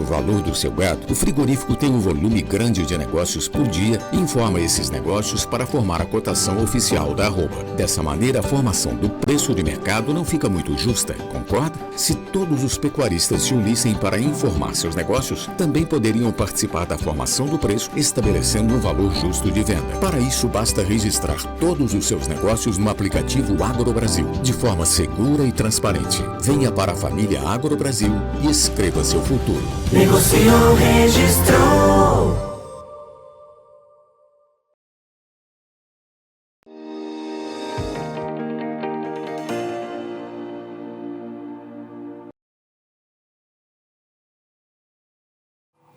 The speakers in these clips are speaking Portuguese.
o valor do seu gado, o frigorífico tem um volume grande de negócios por dia e informa esses negócios para formar a cotação oficial da arroba. Dessa maneira, a formação do preço de mercado não fica muito justa, concorda? Se todos os pecuaristas se unissem para informar seus negócios, também poderiam participar da formação do preço, estabelecendo um valor justo de venda. Para isso, basta registrar todos os seus negócios no aplicativo AgroBrasil, de forma segura e transparente. Venha para a família AgroBrasil e escreva seu futuro. Negociou, registrou.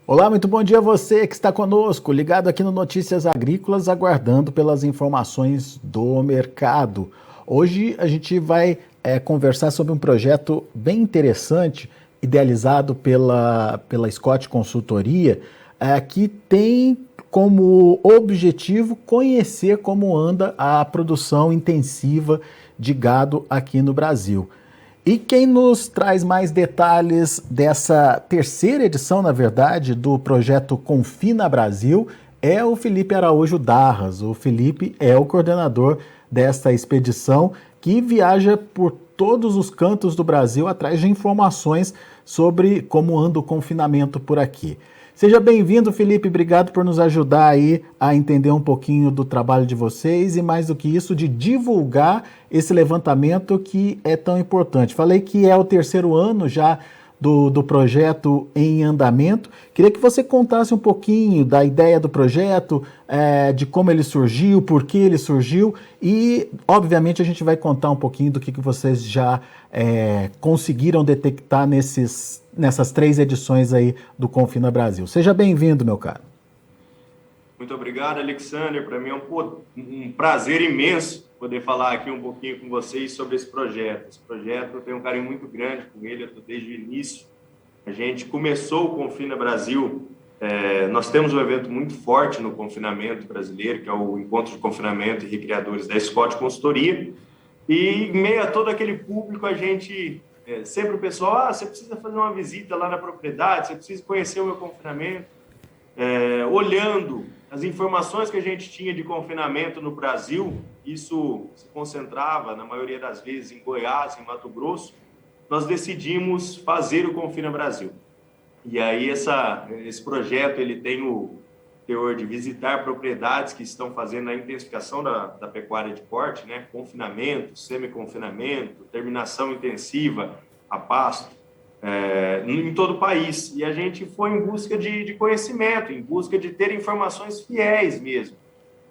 Olá, muito bom dia a você que está conosco, ligado aqui no Notícias Agrícolas, aguardando pelas informações do mercado. Hoje a gente vai conversar sobre um projeto bem interessante, idealizado pela Scott Consultoria, que tem como objetivo conhecer como anda a produção intensiva de gado aqui no Brasil. E quem nos traz mais detalhes dessa terceira edição, na verdade, do projeto Confina Brasil é o Felipe Araújo Darras. O Felipe é o coordenador desta expedição que viaja por todos os cantos do Brasil atrás de informações sobre como anda o confinamento por aqui. Seja bem-vindo, Felipe. Obrigado por nos ajudar aí a entender um pouquinho do trabalho de vocês e, mais do que isso, de divulgar esse levantamento que é tão importante. Falei que é o terceiro ano já do projeto em andamento. Queria que você contasse um pouquinho da ideia do projeto, de como ele surgiu, por que ele surgiu e, obviamente, a gente vai contar um pouquinho do que vocês já conseguiram detectar nessas 3 edições aí do Confina Brasil. Seja bem-vindo, meu caro. Muito obrigado, Alexander. Para mim é um prazer imenso poder falar aqui um pouquinho com vocês sobre esse projeto. Esse projeto eu tenho um carinho muito grande com ele, eu estou desde o início. A gente começou o Confina Brasil, nós temos um evento muito forte no confinamento brasileiro, que é o Encontro de Confinamento e Recriadores da Scott Consultoria, e em meio a todo aquele público, a gente, sempre o pessoal, você precisa fazer uma visita lá na propriedade, você precisa conhecer o meu confinamento, olhando as informações que a gente tinha de confinamento no Brasil, isso se concentrava, na maioria das vezes, em Goiás, em Mato Grosso, nós decidimos fazer o Confina Brasil. E aí esse projeto ele tem o teor de visitar propriedades que estão fazendo a intensificação da pecuária de corte, né? Confinamento, semi-confinamento, terminação intensiva a pasto, em todo o país. E a gente foi em busca de conhecimento, em busca de ter informações fiéis mesmo,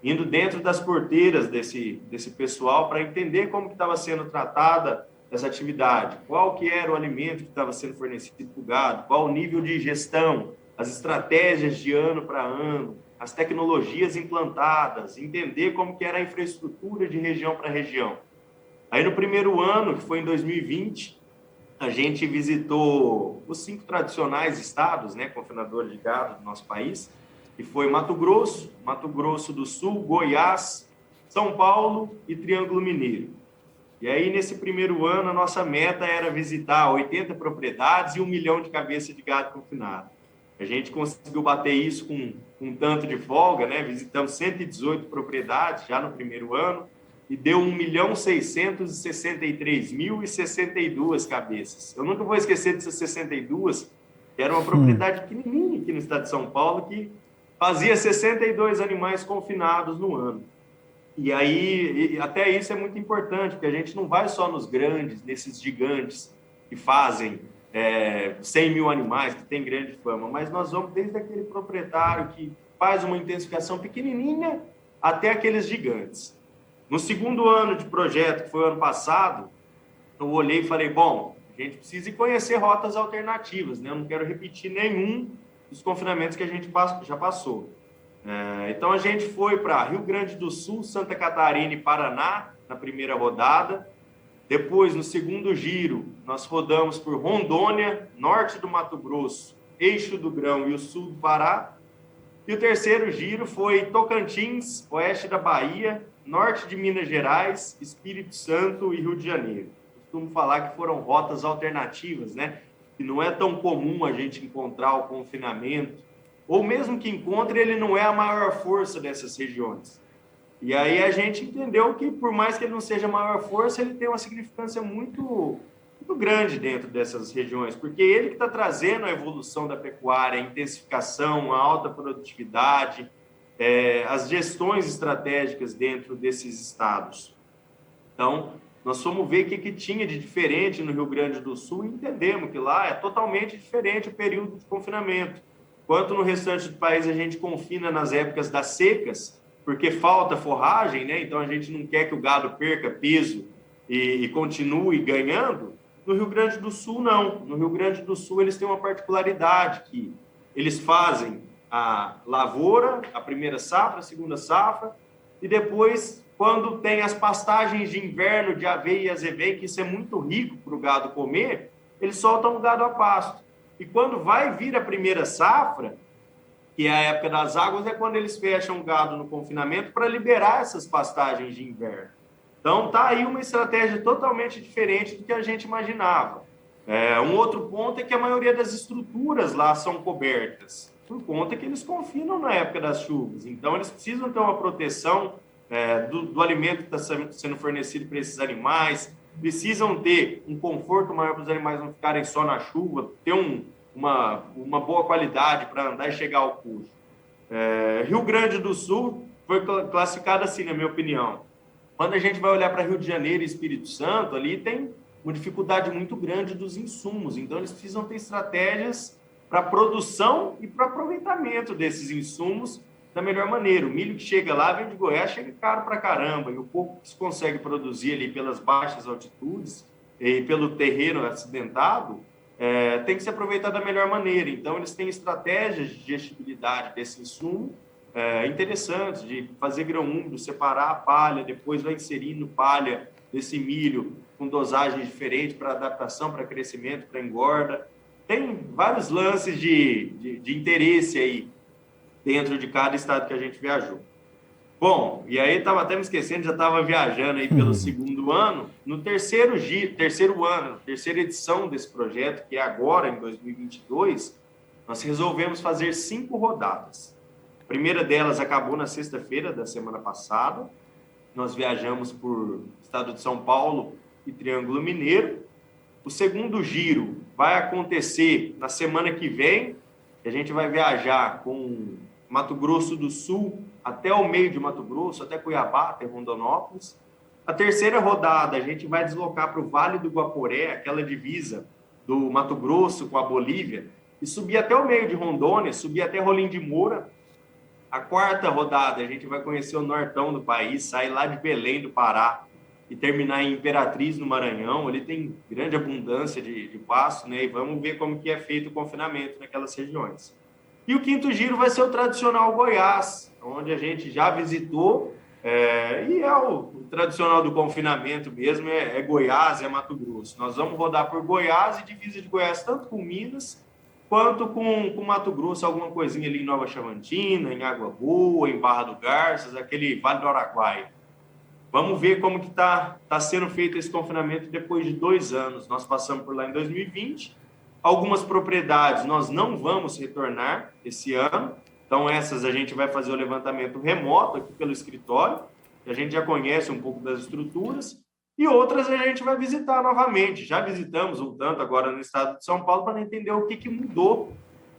indo dentro das porteiras desse pessoal para entender como que estava sendo tratada essa atividade, qual que era o alimento que estava sendo fornecido para o gado, qual o nível de gestão, as estratégias de ano para ano, as tecnologias implantadas, entender como que era a infraestrutura de região para região. Aí no primeiro ano, que foi em 2020, a gente visitou os 5 tradicionais estados, né, confinadores de gado do nosso país, que foi Mato Grosso do Sul, Goiás, São Paulo e Triângulo Mineiro. E aí, nesse primeiro ano, a nossa meta era visitar 80 propriedades e 1 milhão de cabeças de gado confinado. A gente conseguiu bater isso com um tanto de folga, né? Visitamos 118 propriedades já no primeiro ano e deu 1.663.062 cabeças. Eu nunca vou esquecer dessas 62, que era uma propriedade pequenininha aqui no estado de São Paulo, que fazia 62 animais confinados no ano. E aí, até isso é muito importante, porque a gente não vai só nos grandes, nesses gigantes que fazem 100 mil animais, que tem grande fama, mas nós vamos desde aquele proprietário que faz uma intensificação pequenininha até aqueles gigantes. No segundo ano de projeto, que foi o ano passado, eu olhei e falei, bom, a gente precisa conhecer rotas alternativas, né? Eu não quero repetir nenhum dos confinamentos que a gente já passou. Então, a gente foi para Rio Grande do Sul, Santa Catarina e Paraná, na primeira rodada. Depois, no segundo giro, nós rodamos por Rondônia, norte do Mato Grosso, eixo do Grão e o sul do Pará. E o terceiro giro foi Tocantins, oeste da Bahia, norte de Minas Gerais, Espírito Santo e Rio de Janeiro. Costumo falar que foram rotas alternativas, né? que não é tão comum a gente encontrar o confinamento, ou mesmo que encontre, ele não é a maior força dessas regiões. E aí a gente entendeu que, por mais que ele não seja a maior força, ele tem uma significância muito grande dentro dessas regiões, porque ele que está trazendo a evolução da pecuária, a intensificação, a alta produtividade, as gestões estratégicas dentro desses estados. Então, nós fomos ver o que tinha de diferente no Rio Grande do Sul e entendemos que lá é totalmente diferente o período de confinamento. Enquanto no restante do país a gente confina nas épocas das secas, porque falta forragem, né? Então a gente não quer que o gado perca peso e continue ganhando. No Rio Grande do Sul, não. No Rio Grande do Sul, eles têm uma particularidade que eles fazem a lavoura, a primeira safra, a segunda safra, e depois, quando tem as pastagens de inverno de aveia e azevém, que isso é muito rico para o gado comer, eles soltam o gado a pasto. E quando vai vir a primeira safra, que é a época das águas, é quando eles fecham o gado no confinamento para liberar essas pastagens de inverno. Então, está aí uma estratégia totalmente diferente do que a gente imaginava. Um outro ponto é que a maioria das estruturas lá são cobertas, por conta que eles confinam na época das chuvas. Então, eles precisam ter uma proteção do alimento que está sendo fornecido para esses animais, precisam ter um conforto maior para os animais não ficarem só na chuva, ter uma boa qualidade para andar e chegar ao custo. Rio Grande do Sul foi classificado assim, na minha opinião. Quando a gente vai olhar para Rio de Janeiro e Espírito Santo, ali tem uma dificuldade muito grande dos insumos. Então, eles precisam ter estratégias para produção e para aproveitamento desses insumos da melhor maneira. O milho que chega lá, vem de Goiás, chega caro para caramba. E o pouco que se consegue produzir ali pelas baixas altitudes e pelo terreno acidentado, tem que se aproveitar da melhor maneira. Então, eles têm estratégias de gestibilidade desse insumo interessantes, de fazer grão úmido, separar a palha, depois vai inserindo palha desse milho com dosagens diferentes para adaptação, para crescimento, para engorda. Tem vários lances de interesse aí dentro de cada estado que a gente viajou. Bom, e aí estava até me esquecendo, já estava viajando aí pelo segundo ano. No terceira edição desse projeto, que é agora, em 2022, nós resolvemos fazer 5 rodadas. A primeira delas acabou na sexta-feira da semana passada. Nós viajamos por estado de São Paulo e Triângulo Mineiro. O segundo giro vai acontecer na semana que vem. A gente vai viajar com Mato Grosso do Sul até o meio de Mato Grosso, até Cuiabá, até Rondonópolis. A terceira rodada, a gente vai deslocar para o Vale do Guaporé, aquela divisa do Mato Grosso com a Bolívia, e subir até o meio de Rondônia, subir até Rolim de Moura. A quarta rodada, a gente vai conhecer o nortão do país, sair lá de Belém do Pará e terminar em Imperatriz, no Maranhão. Ali tem grande abundância de pasto, né? E vamos ver como que é feito o confinamento naquelas regiões. E o quinto giro vai ser o tradicional Goiás, onde a gente já visitou, e é o tradicional do confinamento mesmo, é Goiás, é Mato Grosso. Nós vamos rodar por Goiás e divisa de Goiás, tanto com Minas, quanto com Mato Grosso, alguma coisinha ali em Nova Chavantina, em Água Boa, em Barra do Garças, aquele Vale do Araguaia. Vamos ver como que tá sendo feito esse confinamento depois de 2 anos. Nós passamos por lá em 2020. Algumas propriedades nós não vamos retornar esse ano. Então, essas a gente vai fazer o levantamento remoto aqui pelo escritório, que a gente já conhece um pouco das estruturas. E outras a gente vai visitar novamente. Já visitamos um tanto agora no estado de São Paulo para entender o que mudou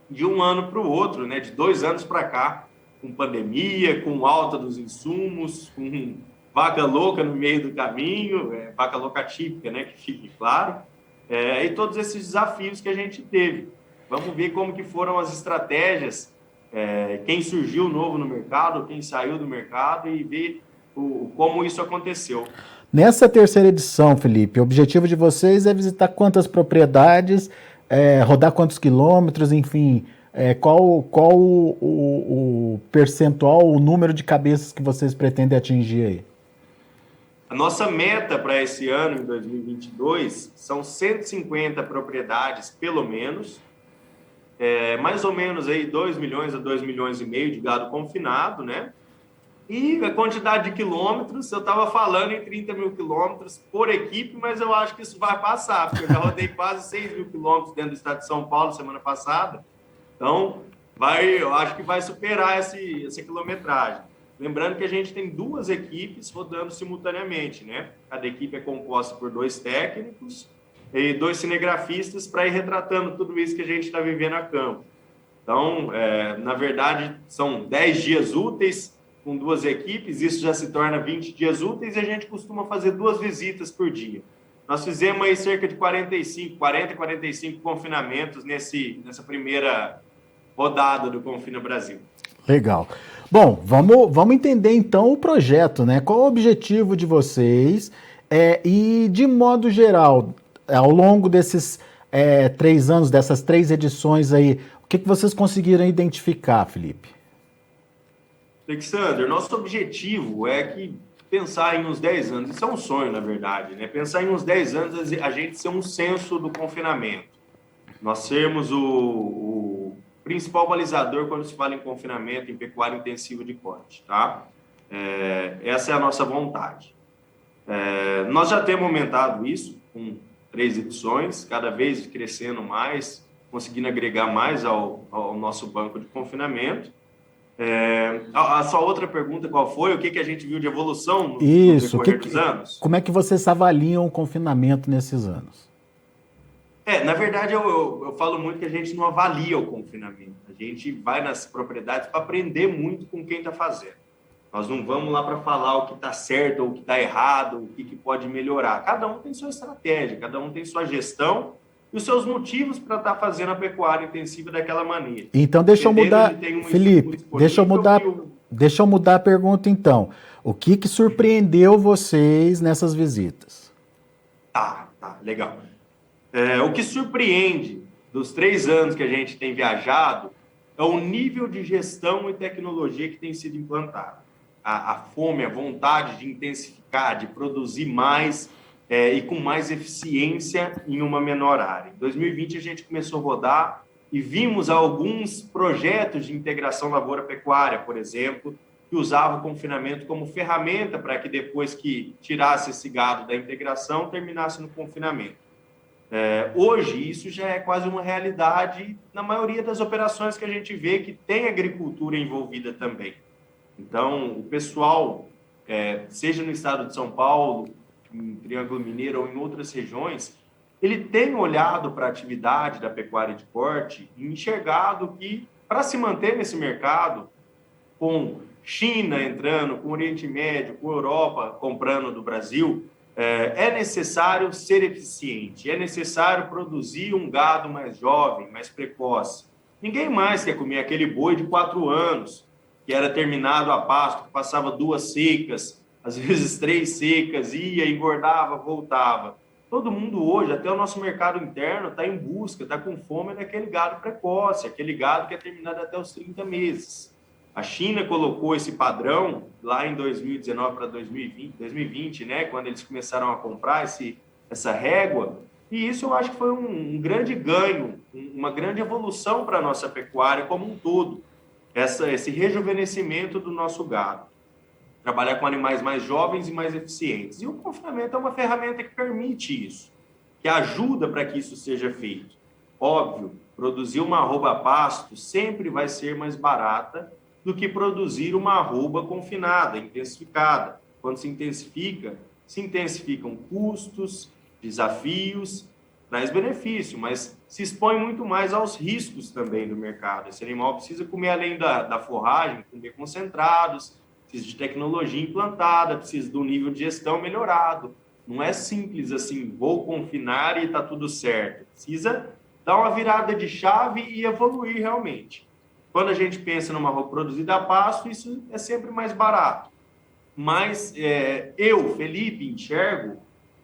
de um ano para o outro, né? De 2 anos para cá, com pandemia, com alta dos insumos, com vaca louca no meio do caminho, vaca louca típica, né? Que fique claro. E todos esses desafios que a gente teve. Vamos ver como que foram as estratégias, quem surgiu novo no mercado, quem saiu do mercado e ver como isso aconteceu. Nessa terceira edição, Felipe, o objetivo de vocês é visitar quantas propriedades, rodar quantos quilômetros, enfim, qual o percentual, o número de cabeças que vocês pretendem atingir aí? A nossa meta para esse ano, em 2022, são 150 propriedades, pelo menos, mais ou menos aí 2 milhões a 2 milhões e meio de gado confinado, né? E a quantidade de quilômetros, eu estava falando em 30 mil quilômetros por equipe, mas eu acho que isso vai passar, porque eu já rodei quase 6 mil quilômetros dentro do estado de São Paulo semana passada. Então, eu acho que vai superar essa quilometragem. Lembrando que a gente tem 2 equipes rodando simultaneamente, né? Cada equipe é composta por 2 técnicos e 2 cinegrafistas para ir retratando tudo isso que a gente está vivendo a campo. Então, na verdade, são 10 dias úteis com 2 equipes, isso já se torna 20 dias úteis e a gente costuma fazer 2 visitas por dia. Nós fizemos aí cerca de 40 a 45 confinamentos nessa primeira rodada do Confina Brasil. Legal. Bom, vamos entender então o projeto, né? Qual o objetivo de vocês e, de modo geral, ao longo desses 3 anos, dessas 3 edições aí, o que vocês conseguiram identificar, Felipe? Alexander, nosso objetivo é pensar em uns 10 anos, isso é um sonho, na verdade, né? Pensar em uns 10 anos a gente ser um censo do confinamento. Nós sermos o principal balizador quando se fala em confinamento, em pecuária intensiva de corte, tá? Essa é a nossa vontade. Nós já temos aumentado isso com 3 edições, cada vez crescendo mais, conseguindo agregar mais ao nosso banco de confinamento. A sua outra pergunta, qual foi? O que a gente viu de evolução no decorrer dos anos? Como é que vocês avaliam o confinamento nesses anos? Na verdade, eu falo muito que a gente não avalia o confinamento. A gente vai nas propriedades para aprender muito com quem está fazendo. Nós não vamos lá para falar o que está certo ou o que está errado, o que pode melhorar. Cada um tem sua estratégia, cada um tem sua gestão e os seus motivos para estar fazendo a pecuária intensiva daquela maneira. Então, deixa eu mudar, Felipe, deixa eu mudar a pergunta, então. O que surpreendeu vocês nessas visitas? Tá, legal. O que surpreende dos 3 anos que a gente tem viajado é o nível de gestão e tecnologia que tem sido implantado. A fome, a vontade de intensificar, de produzir mais e com mais eficiência em uma menor área. Em 2020, a gente começou a rodar e vimos alguns projetos de integração lavoura-pecuária, por exemplo, que usavam o confinamento como ferramenta para que depois que tirasse esse gado da integração, terminasse no confinamento. Hoje, isso já é quase uma realidade na maioria das operações que a gente vê que tem agricultura envolvida também. Então, o pessoal, seja no estado de São Paulo, em Triângulo Mineiro ou em outras regiões, ele tem olhado para a atividade da pecuária de corte e enxergado que, para se manter nesse mercado, com China entrando, com Oriente Médio, com Europa comprando do Brasil, é necessário ser eficiente, é necessário produzir um gado mais jovem, mais precoce. Ninguém mais quer comer aquele boi de 4 anos, que era terminado a pasto, que passava 2 secas, às vezes 3 secas, ia, engordava, voltava. Todo mundo hoje, até o nosso mercado interno, está em busca, está com fome daquele gado precoce, aquele gado que é terminado até os 30 meses. A China colocou esse padrão lá em 2019 para 2020, né, quando eles começaram a comprar essa régua, e isso eu acho que foi um grande ganho, uma grande evolução para a nossa pecuária como um todo, esse rejuvenescimento do nosso gado. Trabalhar com animais mais jovens e mais eficientes. E o confinamento é uma ferramenta que permite isso, que ajuda para que isso seja feito. Óbvio, produzir uma arroba a pasto sempre vai ser mais barata do que produzir uma arroba confinada, intensificada. Quando se intensificam custos, desafios, traz benefício, mas se expõe muito mais aos riscos também do mercado. Esse animal precisa comer além da forragem, comer concentrados, precisa de tecnologia implantada, precisa de um nível de gestão melhorado. Não é simples assim, vou confinar e está tudo certo. Precisa dar uma virada de chave e evoluir realmente. Quando a gente pensa numa roupa produzida a pasto, isso é sempre mais barato. Mas eu, Felipe, enxergo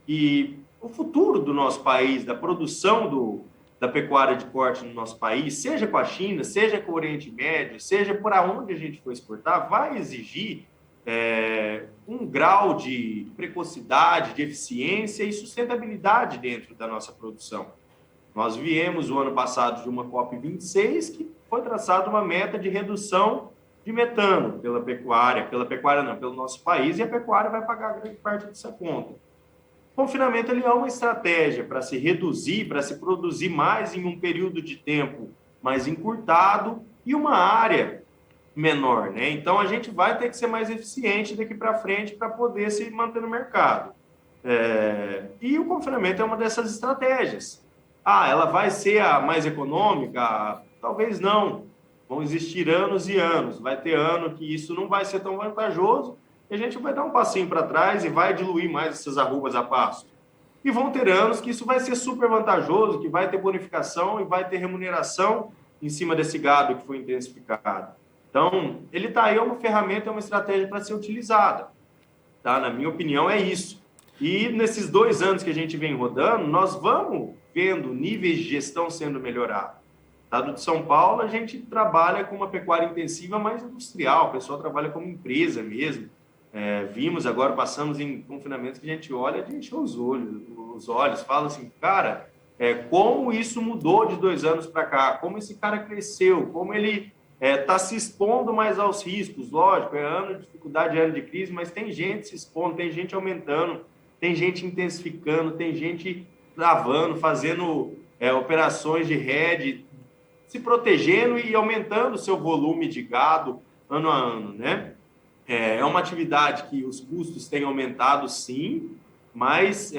que o futuro do nosso país, da produção da pecuária de corte no nosso país, seja com a China, seja com o Oriente Médio, seja por onde a gente for exportar, vai exigir um grau de precocidade, de eficiência e sustentabilidade dentro da nossa produção. Nós viemos o ano passado de uma COP26 que foi traçada uma meta de redução de metano pela pecuária não, pelo nosso país, e a pecuária vai pagar grande parte dessa conta. O confinamento ele é uma estratégia para se reduzir, para se produzir mais em um período de tempo mais encurtado e uma área menor, né? Então, a gente vai ter que ser mais eficiente daqui para frente para poder se manter no mercado. E o confinamento é uma dessas estratégias. Ela vai ser a mais econômica? Talvez não. Vão existir anos e anos. Vai ter ano que isso não vai ser tão vantajoso e a gente vai dar um passinho para trás e vai diluir mais essas arrobas a pasto. E vão ter anos que isso vai ser super vantajoso, que vai ter bonificação e vai ter remuneração em cima desse gado que foi intensificado. Então, ele está aí, é uma ferramenta, é uma estratégia para ser utilizada. Tá? Na minha opinião, é isso. E nesses 2 anos que a gente vem rodando, nós vamos vendo níveis de gestão sendo melhorados. No estado de São Paulo, a gente trabalha com uma pecuária intensiva mais industrial, o pessoal trabalha como empresa mesmo. Vimos agora, passamos em confinamentos que a gente olha de encher os olhos, fala assim, cara, como isso mudou de 2 anos para cá, como esse cara cresceu, como ele está se expondo mais aos riscos. Lógico, é ano de dificuldade, é ano de crise, mas tem gente se expondo, tem gente aumentando, tem gente intensificando, tem gente travando, fazendo operações de rede, se protegendo e aumentando o seu volume de gado ano a ano, né? É uma atividade que os custos têm aumentado, sim, mas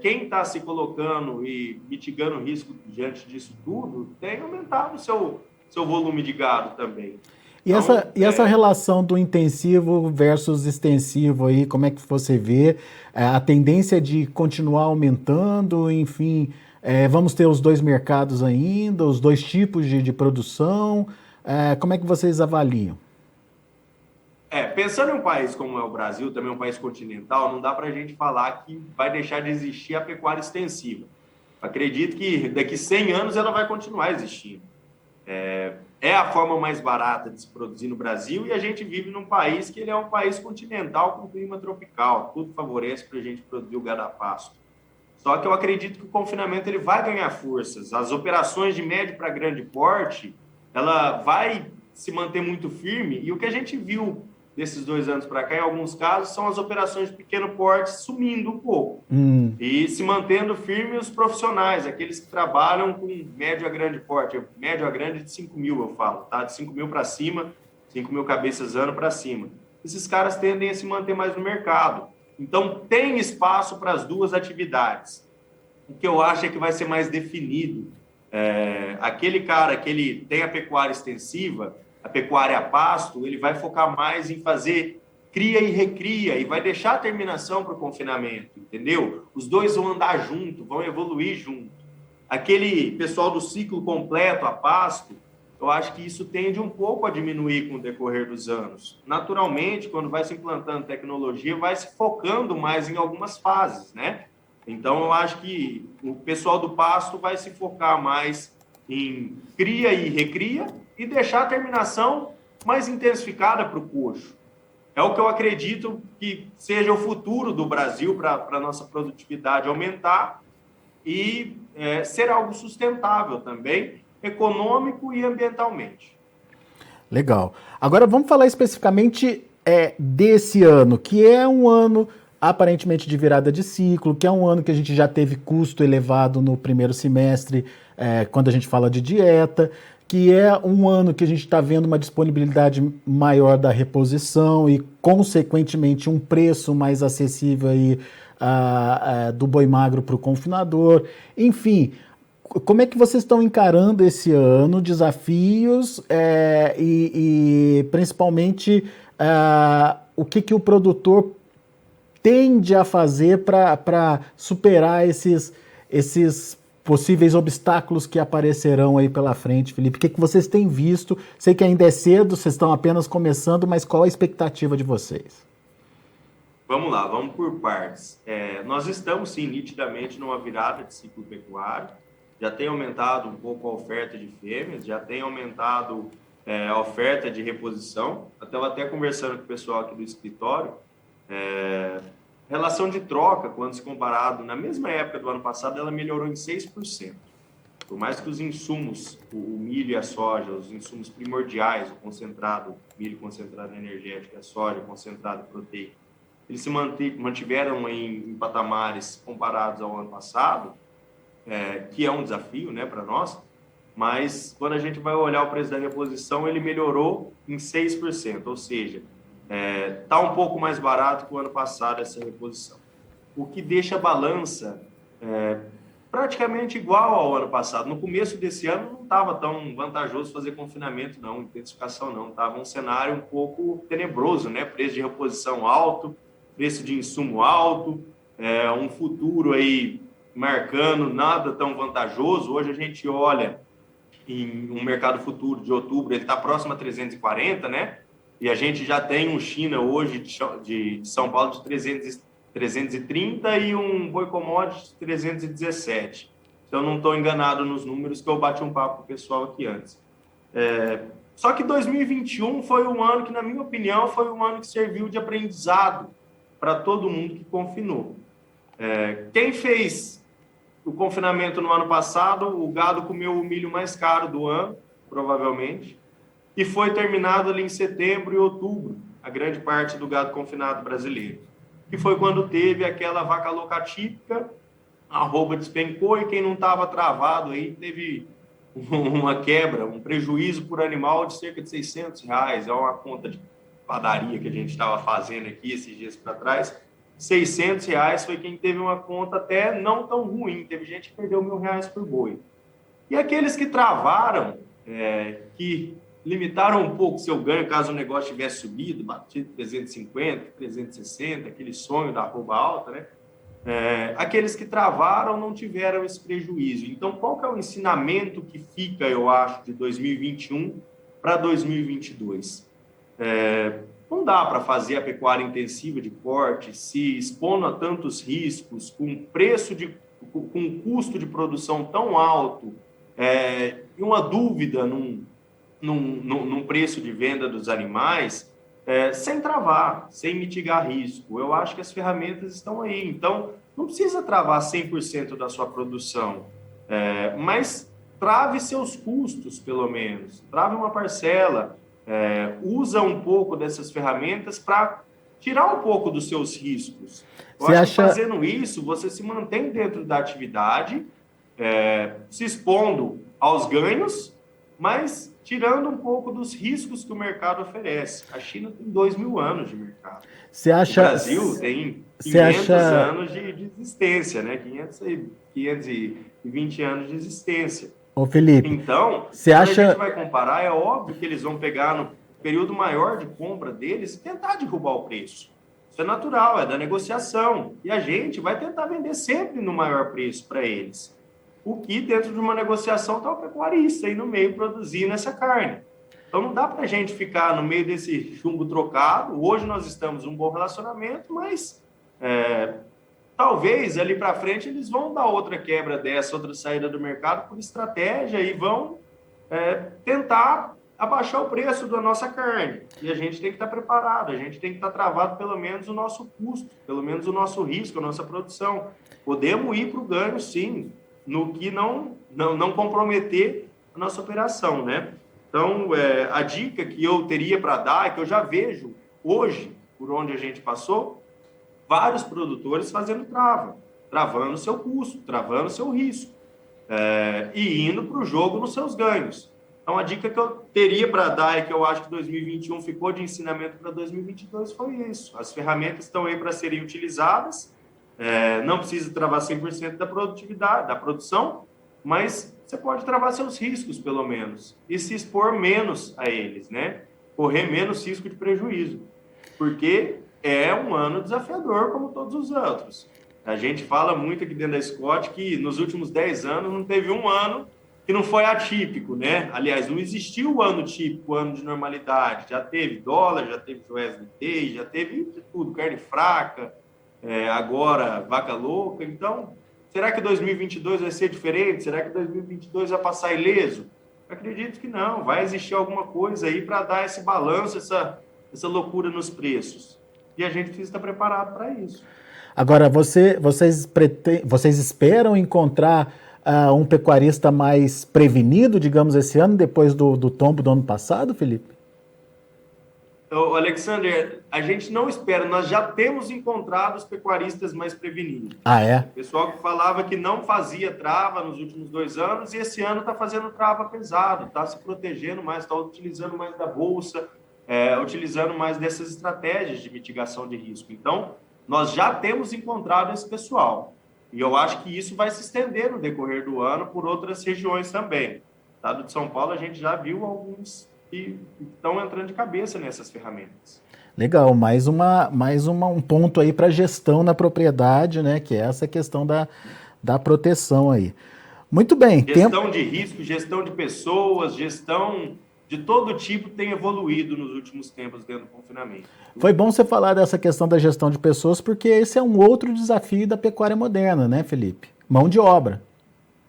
quem está se colocando e mitigando o risco diante disso tudo tem aumentado o seu volume de gado também. E essa relação do intensivo versus extensivo aí, como é que você vê? A tendência de continuar aumentando, enfim, vamos ter os 2 mercados ainda, os 2 tipos de produção, como é que vocês avaliam? Pensando em um país como é o Brasil, também um país continental, não dá para a gente falar que vai deixar de existir a pecuária extensiva. Acredito que daqui 100 anos ela vai continuar existindo. É a forma mais barata de se produzir no Brasil e a gente vive num país que ele é um país continental com clima tropical, tudo favorece para a gente produzir o gado a pasto. Só que eu acredito que o confinamento ele vai ganhar forças. As operações de médio para grande porte, ela vai se manter muito firme e o que a gente viu desses 2 anos para cá, em alguns casos, são as operações de pequeno porte sumindo um pouco e se mantendo firme os profissionais, aqueles que trabalham com médio a grande porte, médio a grande de 5 mil, eu falo, tá? De 5 mil para cima, 5 mil cabeças ano para cima. Esses caras tendem a se manter mais no mercado. Então, tem espaço para as 2 atividades. O que eu acho é que vai ser mais definido. Aquele cara que ele tem a pecuária extensiva, a pecuária a pasto, ele vai focar mais em fazer cria e recria e vai deixar a terminação para o confinamento, entendeu? Os 2 vão andar junto, vão evoluir junto. Aquele pessoal do ciclo completo a pasto, eu acho que isso tende um pouco a diminuir com o decorrer dos anos. Naturalmente, quando vai se implantando tecnologia, vai se focando mais em algumas fases, né? Então, eu acho que o pessoal do pasto vai se focar mais em cria e recria e deixar a terminação mais intensificada para o coxo. É o que eu acredito que seja o futuro do Brasil para a nossa produtividade aumentar e ser algo sustentável também, econômico e ambientalmente. Legal. Agora vamos falar especificamente desse ano, que é um ano aparentemente de virada de ciclo, que é um ano que a gente já teve custo elevado no primeiro semestre, quando a gente fala de dieta, que é um ano que a gente está vendo uma disponibilidade maior da reposição e, consequentemente, um preço mais acessível aí, do boi magro para o confinador. Enfim, como é que vocês estão encarando esse ano, desafios e principalmente, o que o produtor tende a fazer para superar esses possíveis obstáculos que aparecerão aí pela frente, Felipe? O que vocês têm visto? Sei que ainda é cedo, vocês estão apenas começando, mas qual a expectativa de vocês? Vamos lá, vamos por partes. Nós estamos, sim, nitidamente numa virada de ciclo pecuário. Já tem aumentado um pouco a oferta de fêmeas, já tem aumentado a oferta de reposição. Eu estava até conversando com o pessoal aqui do escritório. Relação de troca, quando se comparado na mesma época do ano passado, ela melhorou em 6%. Por mais que os insumos, o milho e a soja, os insumos primordiais, o concentrado, milho concentrado energético, a soja concentrado proteico, eles se mantiveram em patamares comparados ao ano passado, que é um desafio, né, para nós, mas quando a gente vai olhar o preço da reposição, ele melhorou em 6%, ou seja, está um pouco mais barato que o ano passado essa reposição. O que deixa a balança praticamente igual ao ano passado. No começo desse ano não estava tão vantajoso fazer confinamento, não, intensificação não. Estava um cenário um pouco tenebroso, né? Preço de reposição alto, preço de insumo alto, um futuro aí marcando nada tão vantajoso. Hoje a gente olha em um mercado futuro de outubro, ele está próximo a 340, né? E a gente já tem um China hoje de São Paulo de 330 e um boi commodity de 317. Então, não estou enganado nos números que eu bati um papo com o pessoal aqui antes. Só que 2021 foi um ano que, na minha opinião, foi um ano que serviu de aprendizado para todo mundo que confinou. Quem fez o confinamento no ano passado, o gado comeu o milho mais caro do ano, provavelmente, e foi terminado ali em setembro e outubro, a grande parte do gado confinado brasileiro. Que foi quando teve aquela vaca louca típica, a arroba despencou e quem não estava travado aí teve uma quebra, um prejuízo por animal de cerca de R$600. É uma conta de padaria que a gente estava fazendo aqui esses dias para trás. R$600 foi quem teve uma conta até não tão ruim. Teve gente que perdeu R$1.000 por boi. E aqueles que travaram, que limitaram um pouco seu ganho caso o negócio tivesse subido, batido 350, 360, aquele sonho da arroba alta, né? Aqueles que travaram não tiveram esse prejuízo. Então, qual que é o ensinamento que fica, eu acho, de 2021 para 2022? Não dá para fazer a pecuária intensiva de corte se expondo a tantos riscos, com um custo de produção tão alto, e uma dúvida num preço de venda dos animais, sem travar, sem mitigar risco. Eu acho que as ferramentas estão aí. Então, não precisa travar 100% da sua produção, mas trave seus custos, pelo menos. Trave uma parcela, usa um pouco dessas ferramentas para tirar um pouco dos seus riscos. Eu acho que fazendo isso, você se mantém dentro da atividade, se expondo aos ganhos, mas tirando um pouco dos riscos que o mercado oferece. A China tem 2.000 anos de mercado. O Brasil tem 500 anos de existência, né? 520 anos de existência. Ô, Felipe, então, quando a gente vai comparar, é óbvio que eles vão pegar no período maior de compra deles e tentar derrubar o preço. Isso é natural, é da negociação. E a gente vai tentar vender sempre no maior preço para eles. O que dentro de uma negociação está o pecuarista aí no meio produzindo essa carne. Então não dá para a gente ficar no meio desse chumbo trocado. Hoje nós estamos em um bom relacionamento, mas talvez ali para frente eles vão dar outra quebra dessa, outra saída do mercado por estratégia e vão tentar abaixar o preço da nossa carne. E a gente tem que estar preparado, a gente tem que estar travado pelo menos o nosso custo, pelo menos o nosso risco, a nossa produção. Podemos ir para o ganho, sim, no que não comprometer a nossa operação, né? Então, a dica que eu teria para dar é que eu já vejo hoje, por onde a gente passou, vários produtores fazendo travando seu custo, travando seu risco, e indo para o jogo nos seus ganhos. Então, a dica que eu teria para dar é que eu acho que 2021 ficou de ensinamento para 2022 foi isso. As ferramentas estão aí para serem utilizadas, não precisa travar 100% da produtividade, da produção, mas você pode travar seus riscos, pelo menos, e se expor menos a eles, né? Correr menos risco de prejuízo, porque é um ano desafiador como todos os outros. A gente fala muito aqui dentro da Scott que nos últimos 10 anos não teve um ano que não foi atípico, né? Aliás, não existiu o ano típico, o ano de normalidade. Já teve dólar, já teve Wesley Day, já teve de tudo, carne fraca, agora vaca louca. Então, será que 2022 vai ser diferente? Será que 2022 vai passar ileso? Eu acredito que não. Vai existir alguma coisa aí para dar esse balanço, essa loucura nos preços. E a gente precisa estar preparado para isso. Agora, vocês esperam encontrar um pecuarista mais prevenido, digamos, esse ano, depois do tombo do ano passado, Felipe? Então, Alexander, a gente não espera, nós já temos encontrado os pecuaristas mais prevenidos. Ah, é? O pessoal que falava que não fazia trava nos últimos 2 anos e esse ano está fazendo trava pesado, está se protegendo mais, está utilizando mais da bolsa, utilizando mais dessas estratégias de mitigação de risco. Então, nós já temos encontrado esse pessoal. E eu acho que isso vai se estender no decorrer do ano por outras regiões também. No estado de São Paulo, a gente já viu alguns que estão entrando de cabeça nessas ferramentas. Legal, um ponto aí para gestão na propriedade, né? Que é essa questão da proteção aí. Muito bem. Gestão de risco, gestão de pessoas, gestão de todo tipo tem evoluído nos últimos tempos dentro do confinamento. Foi bom você falar dessa questão da gestão de pessoas, porque esse é um outro desafio da pecuária moderna, né, Felipe? Mão de obra.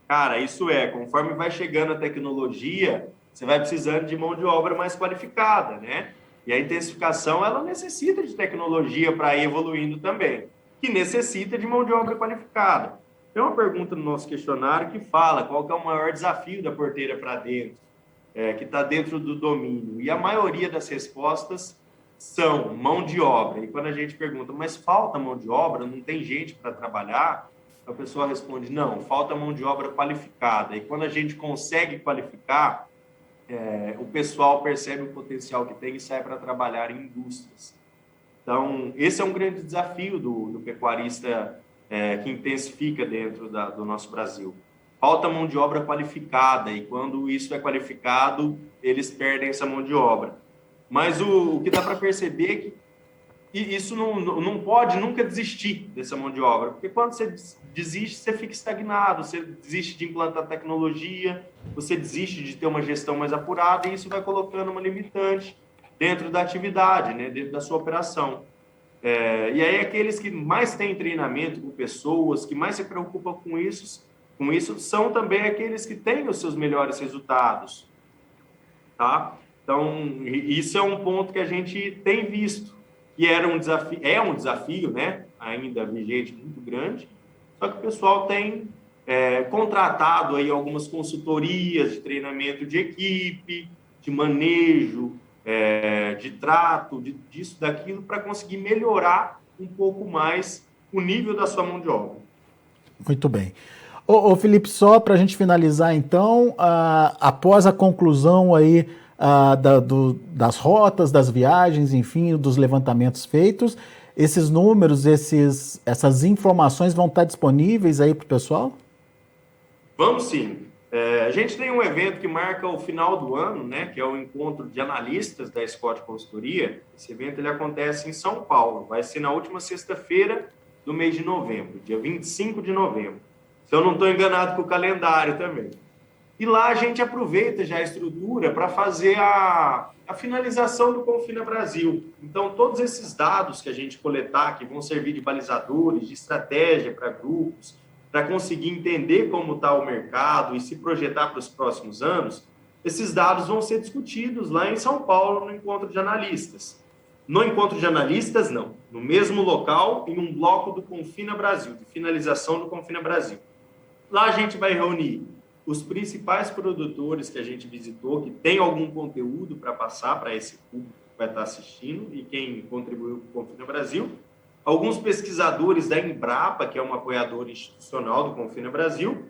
Cara, isso conforme vai chegando a tecnologia, você vai precisando de mão de obra mais qualificada, né? E a intensificação, ela necessita de tecnologia para ir evoluindo também, que necessita de mão de obra qualificada. Tem uma pergunta no nosso questionário que fala qual que é o maior desafio da porteira para dentro, que está dentro do domínio. E a maioria das respostas são mão de obra. E quando a gente pergunta, mas falta mão de obra, não tem gente para trabalhar? A pessoa responde, não, falta mão de obra qualificada. E quando a gente consegue qualificar, o pessoal percebe o potencial que tem e sai para trabalhar em indústrias. Então, esse é um grande desafio do pecuarista que intensifica dentro do nosso Brasil. Falta mão de obra qualificada, e quando isso é qualificado, eles perdem essa mão de obra. Mas o que dá para perceber é que isso não pode nunca desistir dessa mão de obra, porque quando você desiste, você fica estagnado, você desiste de implantar tecnologia, você desiste de ter uma gestão mais apurada, e isso vai colocando uma limitante dentro da atividade, né, dentro da sua operação. E aí aqueles que mais têm treinamento com pessoas, que mais se preocupam com isso são também aqueles que têm os seus melhores resultados. Tá? Então, isso é um ponto que a gente tem visto, que é um desafio, né, ainda vigente, muito grande, só que o pessoal tem contratado aí algumas consultorias de treinamento de equipe, de manejo, de trato, disso, daquilo, para conseguir melhorar um pouco mais o nível da sua mão de obra. Muito bem. Ô Felipe, só para a gente finalizar então, após a conclusão aí das rotas, das viagens, enfim, dos levantamentos feitos, esses números, essas informações vão estar disponíveis aí para o pessoal? Vamos sim. A gente tem um evento que marca o final do ano, né, que é o encontro de analistas da Scott Consultoria. Esse evento ele acontece em São Paulo, vai ser na última sexta-feira do mês de novembro, dia 25 de novembro. Se eu não estou enganado com o calendário também. E lá a gente aproveita já a estrutura para fazer a finalização do Confina Brasil. Então, todos esses dados que a gente coletar, que vão servir de balizadores, de estratégia para grupos, para conseguir entender como está o mercado e se projetar para os próximos anos, esses dados vão ser discutidos lá em São Paulo, no encontro de analistas. No encontro de analistas, não. No mesmo local, em um bloco do Confina Brasil, de finalização do Confina Brasil. Lá a gente vai reunir os principais produtores que a gente visitou, que tem algum conteúdo para passar para esse público que vai estar assistindo e quem contribuiu com o Confina Brasil, alguns pesquisadores da Embrapa, que é um apoiador institucional do Confina Brasil,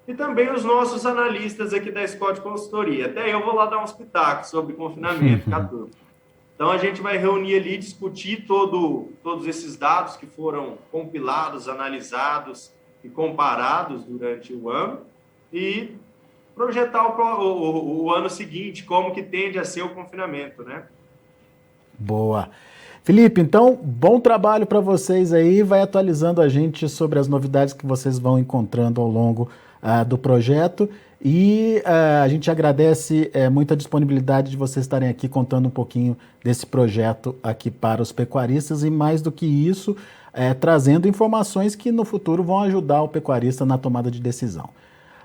e também os nossos analistas aqui da Scott Consultoria. Até eu vou lá dar uns pitacos sobre confinamento, turma. Então, a gente vai reunir ali, discutir todos esses dados que foram compilados, analisados e comparados durante o ano e projetar o ano seguinte, como que tende a ser o confinamento, né? Boa. Felipe, então, bom trabalho para vocês aí, vai atualizando a gente sobre as novidades que vocês vão encontrando ao longo do projeto e a gente agradece muito a disponibilidade de vocês estarem aqui contando um pouquinho desse projeto aqui para os pecuaristas e mais do que isso, trazendo informações que no futuro vão ajudar o pecuarista na tomada de decisão.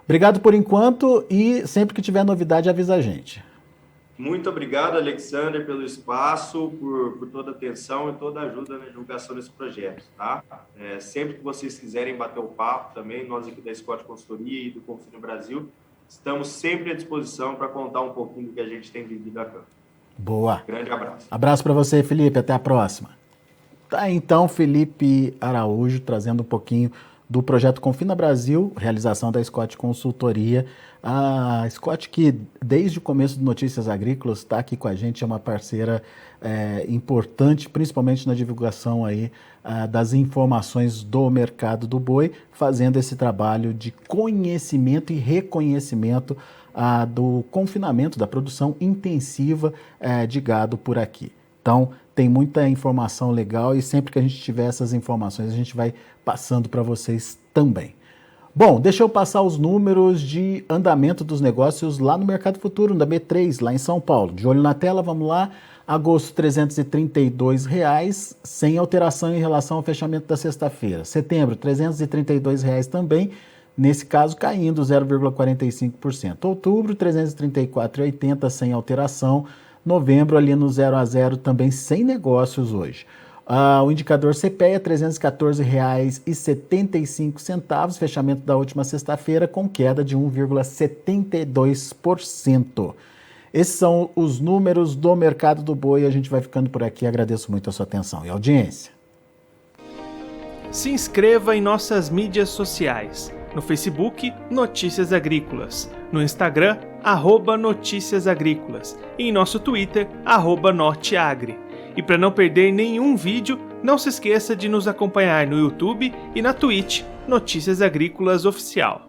Obrigado por enquanto e sempre que tiver novidade avisa a gente. Muito obrigado, Alexander, pelo espaço, por toda a atenção e toda a ajuda na divulgação desse projeto, tá? Sempre que vocês quiserem bater o papo também, nós aqui da Scott Consultoria e do Confine Brasil, estamos sempre à disposição para contar um pouquinho do que a gente tem vivido a campo. Boa. Grande abraço. Abraço para você, Felipe. Até a próxima. Tá, então, Felipe Araújo trazendo um pouquinho do projeto Confina Brasil, realização da Scott Consultoria. A Scott, que desde o começo do Notícias Agrícolas está aqui com a gente, é uma parceira importante, principalmente na divulgação aí, das informações do mercado do boi, fazendo esse trabalho de conhecimento e reconhecimento do confinamento, da produção intensiva de gado por aqui. Então, tem muita informação legal e sempre que a gente tiver essas informações, a gente vai passando para vocês também. Bom, deixa eu passar os números de andamento dos negócios lá no Mercado Futuro, da B3, lá em São Paulo. De olho na tela, vamos lá. Agosto, R$ 332,00, sem alteração em relação ao fechamento da sexta-feira. Setembro, R$ 332,00 também, nesse caso caindo 0,45%. Outubro, R$ 334,80, sem alteração. Novembro, ali no 0 a 0, também sem negócios hoje. O indicador CPEA, R$ 314,75, fechamento da última sexta-feira com queda de 1,72%. Esses são os números do mercado do boi. A gente vai ficando por aqui. Agradeço muito a sua atenção e audiência. Se inscreva em nossas mídias sociais. No Facebook, Notícias Agrícolas. No Instagram, @Notícias Agrícolas. E em nosso Twitter, @Norteagri. E para não perder nenhum vídeo, não se esqueça de nos acompanhar no YouTube e na Twitch, Notícias Agrícolas Oficial.